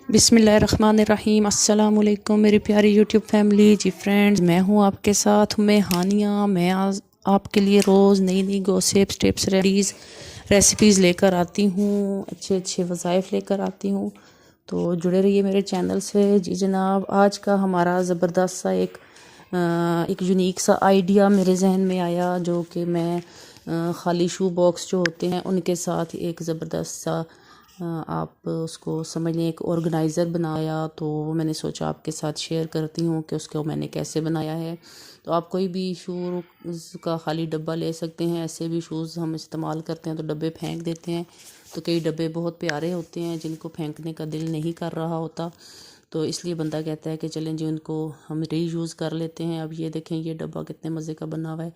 बिस्मिल्लाहिर्रहमानिर्रहीम। अस्सलाम वालेकुम मेरी प्यारी यूट्यूब फैमिली जी फ्रेंड्स, मैं हूँ आपके साथ मैं हानिया। मैं आज आपके लिए रोज़ नई नई गॉसिप्स टिप्स रेसिपीज़ लेकर आती हूँ, अच्छे अच्छे वज़ाइफ लेकर आती हूँ। तो जुड़े रहिए मेरे चैनल से जी जनाब। आज का हमारा ज़बरदस्त सा एक यूनिक सा आइडिया मेरे जहन में आया, जो कि मैं ख़ाली शू बॉक्स जो होते हैं उनके साथ एक ज़बरदस्त सा आप उसको समझ लें एक ऑर्गेनाइज़र बनाया। तो मैंने सोचा आपके साथ शेयर करती हूँ कि उसको मैंने कैसे बनाया है। तो आप कोई भी शूज़ का खाली डब्बा ले सकते हैं। ऐसे भी शूज़ हम इस्तेमाल करते हैं तो डब्बे फेंक देते हैं। तो कई डब्बे बहुत प्यारे होते हैं जिनको फेंकने का दिल नहीं कर रहा होता, तो इसलिए बंदा कहता है कि चलें जी उनको हम रीयूज़ कर लेते हैं। अब ये देखें, ये डब्बा कितने मज़े का बना हुआ है,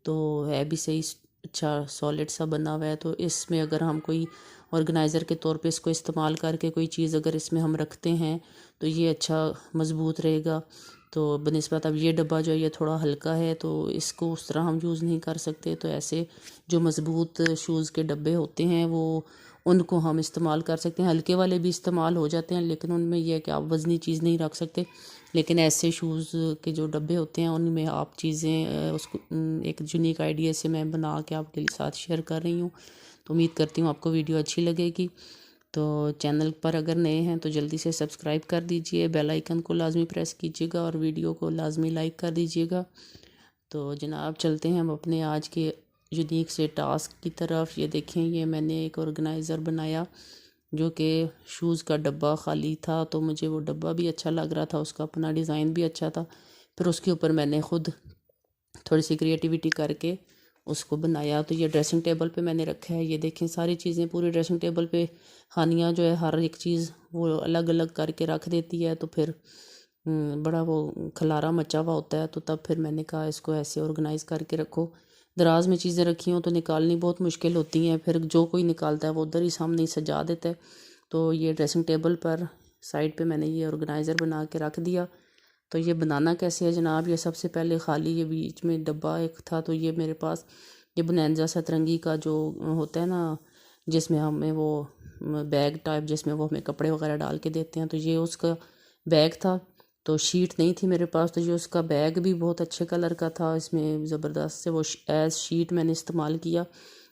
तो है भी सही अच्छा सॉलिड सा बना हुआ है। तो इसमें अगर हम कोई ऑर्गेनाइज़र के तौर पे इसको इस्तेमाल करके कोई चीज़ अगर इसमें हम रखते हैं तो ये अच्छा मज़बूत रहेगा। तो बनिस्बत अब ये डब्बा जो है ये थोड़ा हल्का है, तो इसको उस तरह हम यूज़ नहीं कर सकते। तो ऐसे जो मज़बूत शूज़ के डब्बे होते हैं वो उनको हम इस्तेमाल कर सकते हैं। हल्के वाले भी इस्तेमाल हो जाते हैं, लेकिन उनमें यह है कि आप वज़नी चीज़ नहीं रख सकते। लेकिन ऐसे शूज़ के जो डब्बे होते हैं उनमें आप चीज़ें उसको एक यूनिक आइडिया से मैं बना के आपके साथ शेयर कर रही हूँ। तो उम्मीद करती हूँ आपको वीडियो अच्छी लगेगी। तो चैनल पर अगर नए हैं तो जल्दी से सब्सक्राइब कर दीजिए, बेल आइकन को लाजमी प्रेस कीजिएगा और वीडियो को लाजमी लाइक कर दीजिएगा। तो जनाब चलते हैं हम अपने आज के यूनिक से टास्क की तरफ। ये देखें, ये मैंने एक ऑर्गेनाइज़र बनाया जो कि शूज़ का डब्बा खाली था, तो मुझे वो डब्बा भी अच्छा लग रहा था, उसका अपना डिज़ाइन भी अच्छा था। फिर उसके ऊपर मैंने ख़ुद थोड़ी सी क्रिएटिविटी करके उसको बनाया। तो ये ड्रेसिंग टेबल पे मैंने रखा है। ये देखें, सारी चीज़ें पूरे ड्रेसिंग टेबल पे हानिया जो है हर एक चीज़ वो अलग अलग करके रख देती है, तो फिर बड़ा वो खलारा मचा हुआ होता है। तो तब फिर मैंने कहा इसको ऐसे ऑर्गेनाइज़ करके रखो। दराज में चीज़ें रखी हों तो निकालनी बहुत मुश्किल होती हैं, फिर जो कोई निकालता है वो उधर ही सामने ही सजा देता है। तो ये ड्रेसिंग टेबल पर साइड पे मैंने ये ऑर्गेनाइज़र बना के रख दिया। तो ये बनाना कैसे है जनाब, ये सबसे पहले खाली ये बीच में डब्बा एक था, तो ये मेरे पास ये बोनैंज़ा सतरंगी का जो होता है ना, जिसमें हमें वो बैग टाइप जिसमें वो हमें कपड़े वगैरह डाल के देते हैं, तो ये उसका बैग था। तो शीट नहीं थी मेरे पास, तो ये उसका बैग भी बहुत अच्छे कलर का था। इसमें ज़बरदस्त से वो एज शीट मैंने इस्तेमाल किया।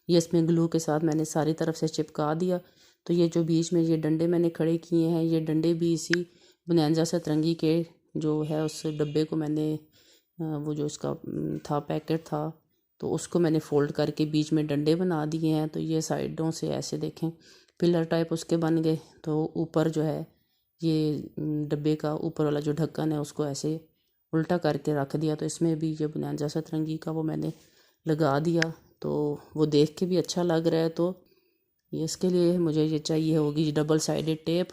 ये इसमें ग्लू के साथ मैंने सारी तरफ से चिपका दिया। तो ये जो बीच में ये डंडे मैंने खड़े किए हैं, ये डंडे भी इसी बोनैंज़ा सतरंगी के जो है उस डब्बे को मैंने वो जो उसका था पैकेट था, तो उसको मैंने फ़ोल्ड करके बीच में डंडे बना दिए हैं। तो ये साइडों से ऐसे देखें पिलर टाइप उसके बन गए। तो ऊपर जो है ये डब्बे का ऊपर वाला जो ढक्कन है उसको ऐसे उल्टा करके रख दिया। तो इसमें भी ये बोनैंज़ा सतरंगी का वो मैंने लगा दिया, तो वो देख के भी अच्छा लग रहा है। तो इसके लिए मुझे ये चाहिए होगी डबल साइडेड टेप,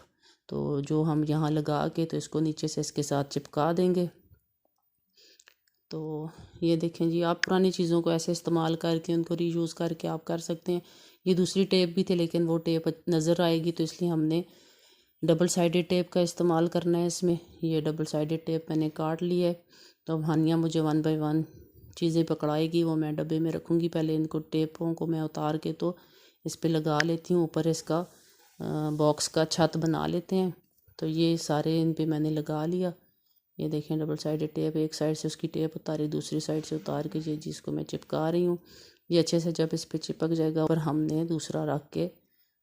तो जो हम यहाँ लगा के तो इसको नीचे से इसके साथ चिपका देंगे। तो ये देखें जी, आप पुरानी चीज़ों को ऐसे इस्तेमाल करके उनको रीयूज़ करके आप कर सकते हैं। ये दूसरी टेप भी थी, लेकिन वो टेप नज़र आएगी, तो इसलिए हमने डबल साइडेड टेप का इस्तेमाल करना है इसमें। ये डबल साइडेड टेप मैंने काट ली है। तो अब हानिया मुझे 1 बाय 1 चीज़ें पकड़ाएगी, वो मैं डब्बे में रखूँगी। पहले इनको टेपों को मैं उतार के तो इस पर लगा लेती हूँ, ऊपर इसका बॉक्स का छत बना लेते हैं। तो ये सारे इन पे मैंने लगा लिया। ये देखें, डबल साइडेड टेप, एक साइड से उसकी टेप उतारी, दूसरी साइड से उतार के ये जिसको मैं चिपका रही हूँ। ये अच्छे से जब इस पर चिपक जाएगा, और हमने दूसरा रख के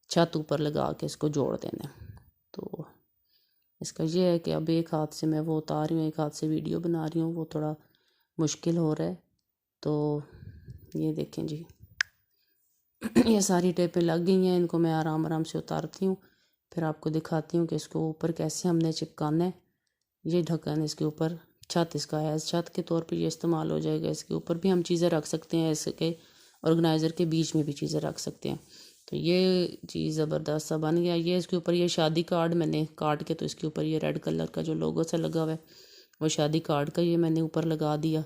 छत ऊपर लगा के इसको जोड़ देना है। तो इसका ये है कि अब एक हाथ से मैं वो उतार रही हूँ, एक हाथ से वीडियो बना रही हूँ, वो थोड़ा मुश्किल हो रहा है। तो ये देखें जी, ये सारी टेपें लग गई हैं, इनको मैं आराम आराम से उतारती हूँ, फिर आपको दिखाती हूँ कि इसको ऊपर कैसे हमने चिपकाना है। ये ढक्कन इसके ऊपर, छत इसका है, छत के तौर पे ये इस्तेमाल हो जाएगा। इसके ऊपर भी हम चीज़ें रख सकते हैं, इसके ऑर्गेनाइज़र के बीच में भी चीज़ें रख सकते हैं। तो ये चीज़ ज़बरदस्त सा बन गया। ये इसके ऊपर ये शादी कार्ड मैंने काट के, तो इसके ऊपर ये रेड कलर का जो लोगो सा लगा हुआ है वो शादी कार्ड का ये मैंने ऊपर लगा दिया।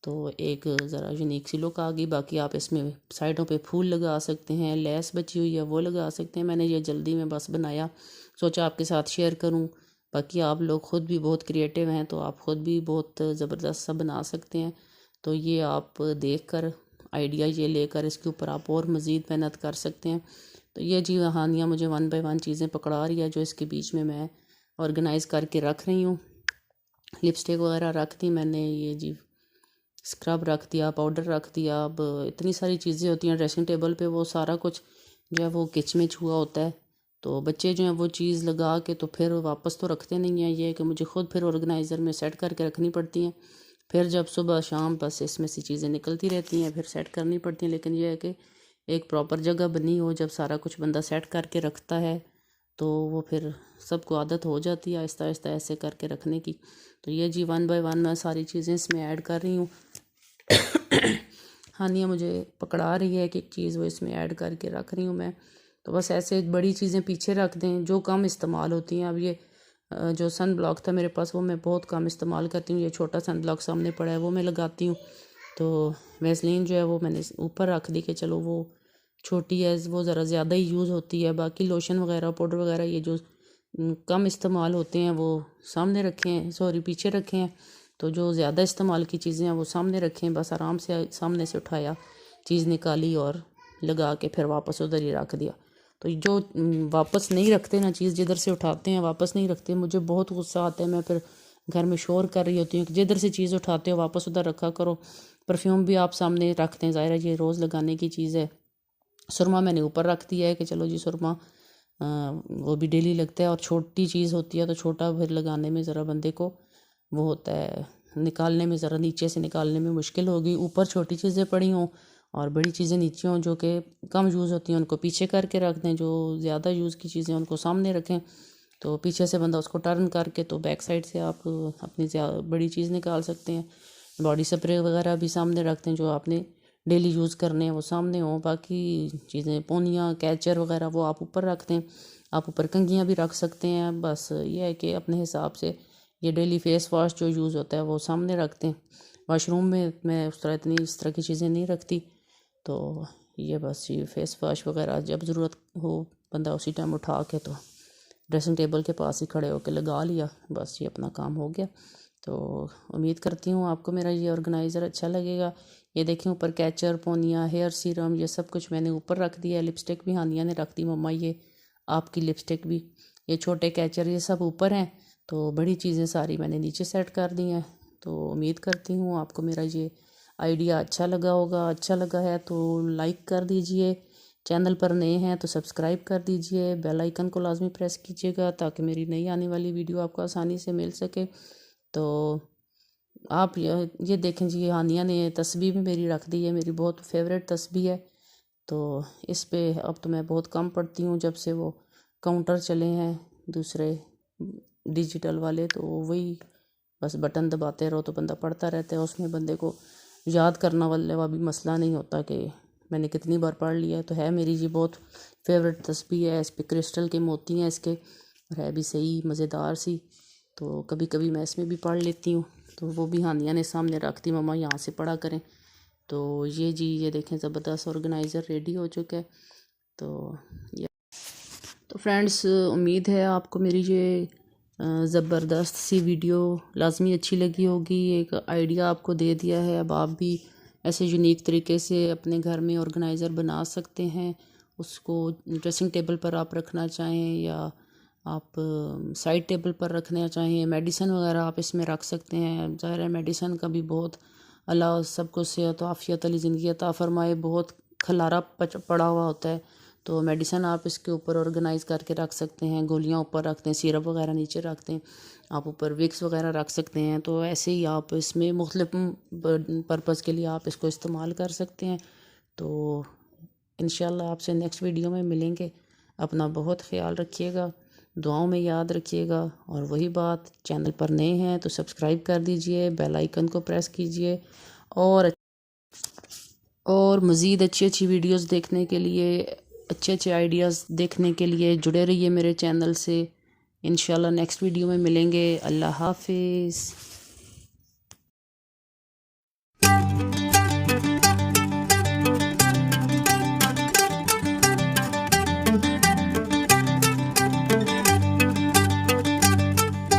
तो एक ज़रा यूनिक सी लुक आ गई। बाकी आप इसमें साइडों पे फूल लगा सकते हैं, लेस बची हुई है वो लगा सकते हैं। मैंने ये जल्दी में बस बनाया, सोचा आपके साथ शेयर करूं। बाकी आप लोग ख़ुद भी बहुत क्रिएटिव हैं, तो आप ख़ुद भी बहुत ज़बरदस्त सा बना सकते हैं। तो ये आप देख कर आइडिया ये लेकर इसके ऊपर आप और मज़ीद मेहनत कर सकते हैं। तो ये जी हानिया मुझे 1 बाय 1 चीज़ें पकड़ा रही है, जो इसके बीच में मैं ऑर्गेनाइज़ करके रख रही हूँ। लिपस्टिक वगैरह रख दी मैंने, ये जी स्क्रब रख दिया, पाउडर रख दिया। अब इतनी सारी चीज़ें होती हैं ड्रेसिंग टेबल पे, वो सारा कुछ जो है वो किचमिच हुआ होता है। तो बच्चे जो हैं वो चीज़ लगा के तो फिर वापस तो रखते नहीं हैं, ये है कि मुझे ख़ुद फिर ऑर्गेनाइज़र में सेट करके रखनी पड़ती हैं। फिर जब सुबह शाम बस इसमें से चीज़ें निकलती रहती हैं, फिर सेट करनी पड़ती हैं। लेकिन यह है कि एक प्रॉपर जगह बनी हो, जब सारा कुछ बंदा सेट करके रखता है तो वो फिर सबको आदत हो जाती है आहिस्ता आहिस्ता ऐसे करके रखने की। तो ये जी 1 बाय 1 मैं सारी चीज़ें इसमें ऐड कर रही हूँ। हानिया मुझे पकड़ा रही है कि एक चीज़ वो इसमें ऐड करके रख रही हूँ मैं। तो बस ऐसे बड़ी चीज़ें पीछे रख दें जो कम इस्तेमाल होती हैं। अब ये जो सन ब्लॉक था मेरे पास वो मैं बहुत कम इस्तेमाल करती हूँ। ये छोटा सन ब्लॉक सामने पड़ा है वो मैं लगाती हूँ। तो वैसलीन जो है वो मैंने ऊपर रख दी कि चलो वो छोटी है, वो ज़रा ज़्यादा ही यूज़ होती है। बाकी लोशन वगैरह पाउडर वगैरह ये जो कम इस्तेमाल होते हैं वो सामने रखे हैं, सॉरी पीछे रखे हैं। तो जो ज़्यादा इस्तेमाल की चीज़ें हैं वो सामने रखें। बस आराम से सामने से उठाया, चीज़ निकाली और लगा के फिर वापस उधर ही रख दिया। तो जो वापस नहीं रखते ना चीज़, जिधर से उठाते हैं वापस नहीं रखते, मुझे बहुत गुस्सा आता है। मैं फिर घर में शोर कर रही होती हूँ कि जिधर से चीज़ उठाते हो वापस उधर रखा करो। परफ्यूम भी आप सामने रखते हैं, ज़ाहिर है ये रोज़ लगाने की चीज़ है। सुरमा मैंने ऊपर रख दिया है कि चलो जी सुरमा वो भी डेली लगता है, और छोटी चीज़ होती है तो छोटा फिर लगाने में ज़रा बंदे को वो होता है, निकालने में ज़रा नीचे से निकालने में मुश्किल होगी। ऊपर छोटी चीज़ें पड़ी हों और बड़ी चीज़ें नीचे हों जो कि कम यूज़ होती हैं उनको पीछे करके रख दें, जो ज़्यादा यूज़ की चीज़ें उनको सामने रखें। तो पीछे से बंदा उसको टर्न करके तो बैक साइड से आप अपनी बड़ी चीज़ निकाल सकते हैं। बॉडी स्प्रे वगैरह भी सामने रख दें, जो आपने डेली यूज़ करने हैं वो सामने हों। बाकी चीज़ें पोनियाँ कैचर वगैरह वो आप ऊपर रख दें। आप ऊपर कंघियाँ भी रख सकते हैं। बस ये है कि अपने हिसाब से ये डेली फेस वॉश जो यूज़ होता है वो सामने रख दें। वॉशरूम में मैं इस तरह की चीज़ें नहीं रखती। तो ये बस ये फेस वॉश वगैरह जब ज़रूरत हो बंदा उसी टाइम उठा के तो ड्रेसिंग टेबल के पास ही खड़े होकर लगा लिया, बस ये अपना काम हो गया। तो उम्मीद करती हूँ आपको मेरा ये ऑर्गेनाइज़र अच्छा लगेगा। ये देखें ऊपर कैचर, पोनिया, हेयर सीरम ये सब कुछ मैंने ऊपर रख दिया। लिपस्टिक भी हानिया ने रख दी, मम्मा ये आपकी लिपस्टिक भी। ये छोटे कैचर ये सब ऊपर हैं, तो बड़ी चीज़ें सारी मैंने नीचे सेट कर दी हैं। तो उम्मीद करती हूँ आपको मेरा ये आइडिया अच्छा लगा होगा। अच्छा लगा है तो लाइक कर दीजिए, चैनल पर नए हैं तो सब्सक्राइब कर दीजिए, बेल आइकन को लाजमी प्रेस कीजिएगा ताकि मेरी नई आने वाली वीडियो आपको आसानी से मिल सके। तो आप ये देखें जी, हानिया ने तस्बीह भी मेरी रख दी है, मेरी बहुत फेवरेट तस्बीह है। तो इस पे अब तो मैं बहुत कम पढ़ती हूँ जब से वो काउंटर चले हैं दूसरे डिजिटल वाले। तो वही बस बटन दबाते रहो तो बंदा पढ़ता रहता है, उसमें बंदे को याद करना वाला भी मसला नहीं होता कि मैंने कितनी बार पढ़ लिया है। तो है मेरी जी बहुत फेवरेट तस्बीह है, इस पर क्रिस्टल के मोती हैं इसके, और है भी सही मज़ेदार सी। तो कभी कभी मैं इसमें भी पढ़ लेती हूँ। तो वो भी हानिया ने सामने रख दी, मम्मा यहाँ से पढ़ा करें। तो ये जी ये देखें ज़बरदस्त ऑर्गेनाइज़र रेडी हो चुका है। तो ये तो फ्रेंड्स उम्मीद है आपको मेरी ये ज़बरदस्त सी वीडियो लाजमी अच्छी लगी होगी। एक आइडिया आपको दे दिया है, अब आप भी ऐसे यूनिक तरीके से अपने घर में ऑर्गेनाइज़र बना सकते हैं। उसको ड्रेसिंग टेबल पर आप रखना चाहें या आप साइड टेबल पर रखना चाहें, मेडिसिन वगैरह आप इसमें रख सकते हैं। ज़ाहिर है मेडिसिन का भी बहुत, अल्लाह सबको सेहत आफ़ियत वाली ज़िंदगी अता फ़रमाए, बहुत खलारा पड़ा हुआ होता है। तो मेडिसिन आप इसके ऊपर ऑर्गेनाइज़ करके रख सकते हैं, गोलियां ऊपर रखते हैं, सिरप वगैरह नीचे रखते हैं, आप ऊपर विक्स वगैरह रख सकते हैं। तो ऐसे ही आप इसमें मुख्तलिफ पर्पज़ के लिए आप इसको इस्तेमाल कर सकते हैं। तो इंशाल्लाह आपसे नेक्स्ट वीडियो में मिलेंगे। अपना बहुत ख्याल रखिएगा, दुआओं में याद रखिएगा। और वही बात, चैनल पर नए हैं तो सब्सक्राइब कर दीजिए, बेल आइकन को प्रेस कीजिए, और मज़ीद अच्छी अच्छी वीडियोस देखने के लिए, अच्छे अच्छे आइडियाज़ देखने के लिए जुड़े रहिए मेरे चैनल से। इंशाल्लाह नेक्स्ट वीडियो में मिलेंगे। अल्लाह हाफिज़।